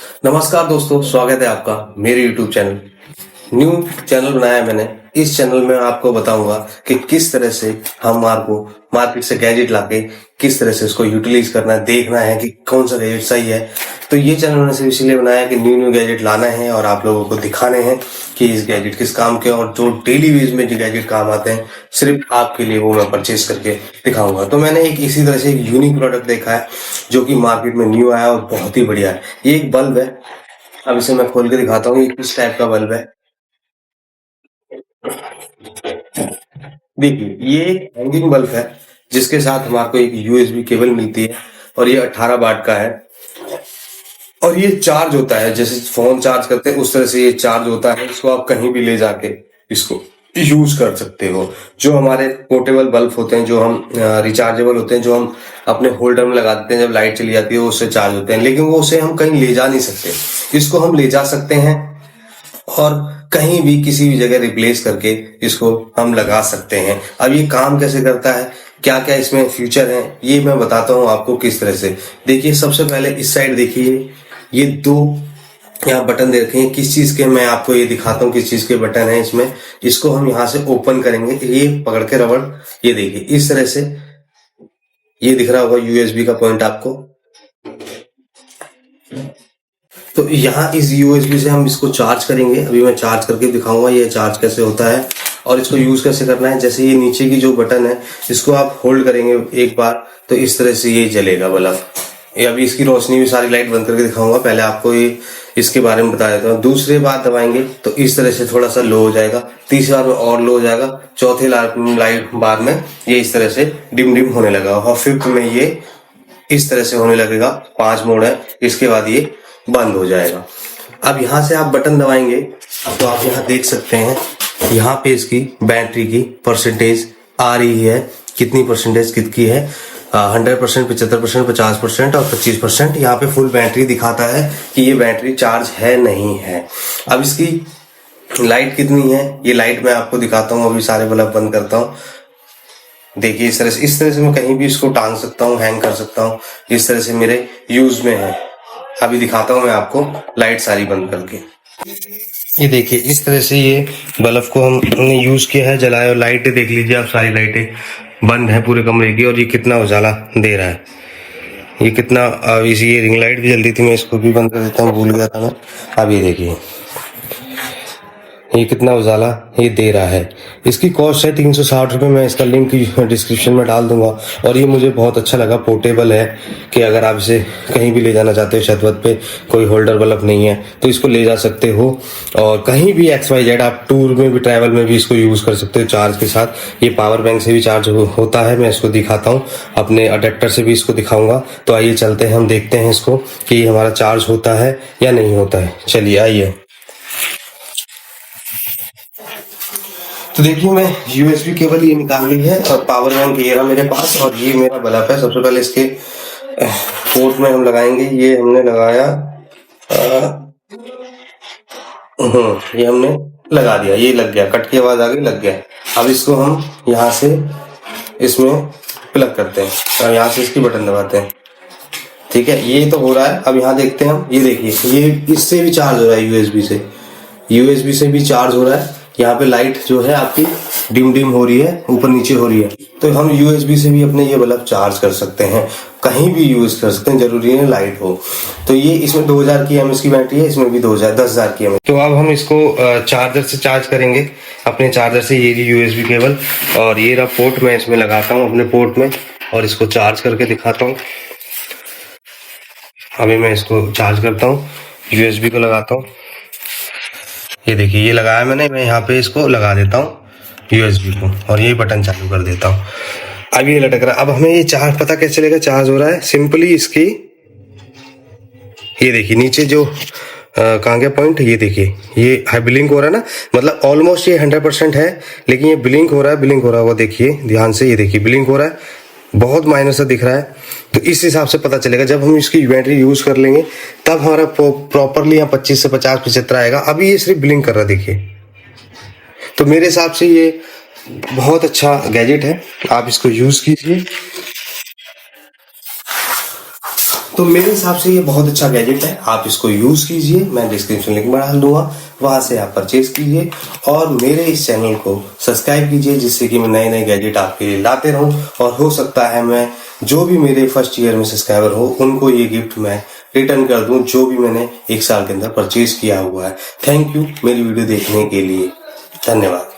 नमस्कार दोस्तों, स्वागत है आपका मेरे YouTube चैनल। न्यू चैनल बनाया है मैंने। इस चैनल में आपको बताऊंगा कि किस तरह से हम मार्केट से गैजेट लाके किस तरह से उसको यूटिलाइज करना है, देखना है कि कौन सा गैजेट सही है। तो ये चैनल मैंने सिर्फ इसलिए बनाया है कि न्यू गैजेट लाना है और आप लोगों को दिखाने हैं कि इस गैजेट किस काम के, और जो डेली यूज में जो गैजेट काम आते हैं सिर्फ आपके लिए वो मैं परचेज करके दिखाऊंगा। तो मैंने एक इसी तरह से एक यूनिक प्रोडक्ट देखा है जो कि मार्केट में न्यू आया और बहुत ही बढ़िया है। ये एक बल्ब है। अब इसे मैं खोल के दिखाता हूँ ये किस टाइप का बल्ब है। देखिए, ये एक हैंगिंग बल्ब है जिसके साथ हमारे को एक यूएसबी केबल मिलती है और ये 18 वाट का है। और ये चार्ज होता है, जैसे फोन चार्ज करते हैं उस तरह से ये चार्ज होता है। इसको आप कहीं भी ले जाके इसको यूज कर सकते हो। जो हमारे पोर्टेबल बल्ब होते हैं, जो हम रिचार्जेबल होते हैं, जो हम अपने होल्डर में लगा देते हैं जब लाइट चली जाती है, वो उससे चार्ज होते हैं, लेकिन वो उसे हम कहीं ले जा नहीं सकते। इसको हम ले जा सकते हैं और कहीं भी किसी भी जगह रिप्लेस करके इसको हम लगा सकते हैं। अब ये काम कैसे करता है, क्या क्या इसमें फीचर है, ये मैं बताता हूँ आपको किस तरह से। देखिए, सबसे पहले इस साइड देखिए, ये दो यहाँ बटन दे रखे हैं। किस चीज के, मैं आपको ये दिखाता हूँ किस चीज के बटन है इसमें। इसको हम यहाँ से ओपन करेंगे, ये पकड़ के रबड़, ये देखिए इस तरह से ये दिख रहा होगा यूएसबी का पॉइंट आपको। तो यहाँ इस यूएसबी से हम इसको चार्ज करेंगे। अभी मैं चार्ज करके दिखाऊंगा ये चार्ज कैसे होता है और इसको यूज कैसे करना है। जैसे ये नीचे की जो बटन है इसको आप होल्ड करेंगे एक बार तो इस तरह से ये जलेगा बल्ब। ये अभी इसकी रोशनी भी सारी लाइट बंद करके दिखाऊंगा। पहले आपको ये इसके बारे में बता देता हूँ। दूसरी बार दबाएंगे तो इस तरह से थोड़ा सा लो हो जाएगा, तीसरी बार में और लो हो जाएगा, चौथे लाइट बार में ये इस तरह से डिम डिम होने लगा और फिफ्थ में ये इस तरह से होने लगेगा। 5 मोड है, इसके बाद ये बंद हो जाएगा। अब यहाँ से आप बटन दबाएंगे तो आप यहाँ देख सकते हैं, यहाँ पे इसकी बैटरी की परसेंटेज आ रही है। कितनी परसेंटेज कितनी है, 100%, 75%, 50% और 25%। यहाँ पे फुल बैटरी दिखाता है कि ये बैटरी चार्ज है नहीं है। अब इसकी लाइट कितनी है, ये लाइट मैं आपको दिखाता हूँ। अभी सारे बल्ब बंद करता हूँ। देखिए इस तरह से मैं कहीं भी इसको टांग सकता हूँ, हैंग कर सकता हूँ। इस तरह से मेरे यूज में है। अभी दिखाता हूँ मैं आपको लाइट सारी बंद करके। ये देखिए इस तरह से ये बल्ब को हमने यूज किया है, जलाया। और लाइटें देख लीजिए आप, सारी लाइटें बंद है पूरे कमरे की और ये कितना उजाला दे रहा है। ये कितना, इसी ये रिंग लाइट भी जल्दी थी, मैं इसको भी बंद कर देता हूँ, भूल गया था मैं। अब ये देखिए ये कितना उजाला ये दे रहा है। इसकी कॉस्ट है 360 रुपये। मैं इसका लिंक डिस्क्रिप्शन में डाल दूंगा। और ये मुझे बहुत अच्छा लगा, पोर्टेबल है कि अगर आप इसे कहीं भी ले जाना चाहते हो, छत वत पे कोई होल्डर बल्ब नहीं है तो इसको ले जा सकते हो। और कहीं भी XYZ आप टूर में भी, ट्रैवल में भी इसको यूज कर सकते हो चार्ज के साथ। ये पावर बैंक से भी चार्ज होता है। मैं इसको दिखाता हूँ, अपने अडेप्टर से भी इसको दिखाऊंगा। तो आइए चलते हैं, हम देखते हैं इसको कि हमारा चार्ज होता है या नहीं होता है। चलिए आइए। तो देखिए, मैं यूएसबी केबल ये निकाल ली है और पावर बैंक ये रहा मेरे पास और ये मेरा बल्ब है। सबसे पहले इसके पोर्ट में हम लगाएंगे। ये हमने लगाया, ये हमने लगा दिया, ये लग गया, कट की आवाज आ गई, लग गया। अब इसको हम यहाँ से इसमें प्लग करते हैं और यहाँ से इसकी बटन दबाते हैं। ठीक है, ये तो हो रहा है। अब यहाँ देखते हैं हम, ये देखिए ये इससे भी चार्ज हो रहा है, यूएसबी से भी चार्ज हो रहा है। यहाँ पे लाइट जो है आपकी डिम डिम हो रही है, ऊपर नीचे हो रही है। तो हम यूएसबी से भी अपने ये बल्ब चार्ज कर सकते हैं, कहीं भी यूज कर सकते हैं, जरूरी है लाइट हो। तो ये इसमें 2000 की एमएच की बैटरी है, इसमें भी 10,000 की एमएच। तो अब हम इसको चार्जर से चार्ज करेंगे, अपने चार्जर से। ये यूएसबी केबल और ये रहा पोर्ट, मैं इसमें लगाता हूँ अपने पोर्ट में और इसको चार्ज करके दिखाता हूँ। अभी मैं इसको चार्ज करता हूँ, यूएसबी को लगाता हूँ। ये देखिए ये लगाया मैंने। मैं यहाँ पे इसको लगा देता हूँ यूएसबी को और ये बटन चालू कर देता हूँ। अब ये लटक रहा है। अब हमें ये चार्ज पता कैसे चलेगा चार्ज हो रहा है। सिंपली इसकी ये देखिए नीचे जो कहाँ गया पॉइंट, ये देखिए ये ब्लिंक हो रहा है ना, मतलब ऑलमोस्ट ये 100% है, लेकिन ये ब्लिंक हो रहा है, वो देखिए ध्यान से, ये देखिए ब्लिंक हो रहा है, बहुत माइनर सा दिख रहा है। तो इस हिसाब से पता चलेगा। जब हम इसकी बैटरी यूज कर लेंगे तब हमारा प्रॉपरली यहाँ 25 से 50-75 आएगा। अभी ये सिर्फ ब्लिंक कर रहा है, देखिए। तो मेरे हिसाब से ये बहुत अच्छा गैजेट है, आप इसको यूज कीजिए। तो मेरे हिसाब से ये बहुत अच्छा गैजेट है, आप इसको यूज कीजिए, मैं डिस्क्रिप्शन लिंक में डाल दूंगा, वहां से आप परचेज कीजिए और मेरे इस चैनल को सब्सक्राइब कीजिए, जिससे कि मैं नए नए गैजेट आपके लिए लाते रहूं और हो सकता है मैं जो भी मेरे फर्स्ट ईयर में सब्सक्राइबर हो उनको ये गिफ्ट मैं रिटर्न कर दूं, जो भी मैंने 1 साल के अंदर परचेज किया हुआ है। थैंक यू मेरी वीडियो देखने के लिए, धन्यवाद।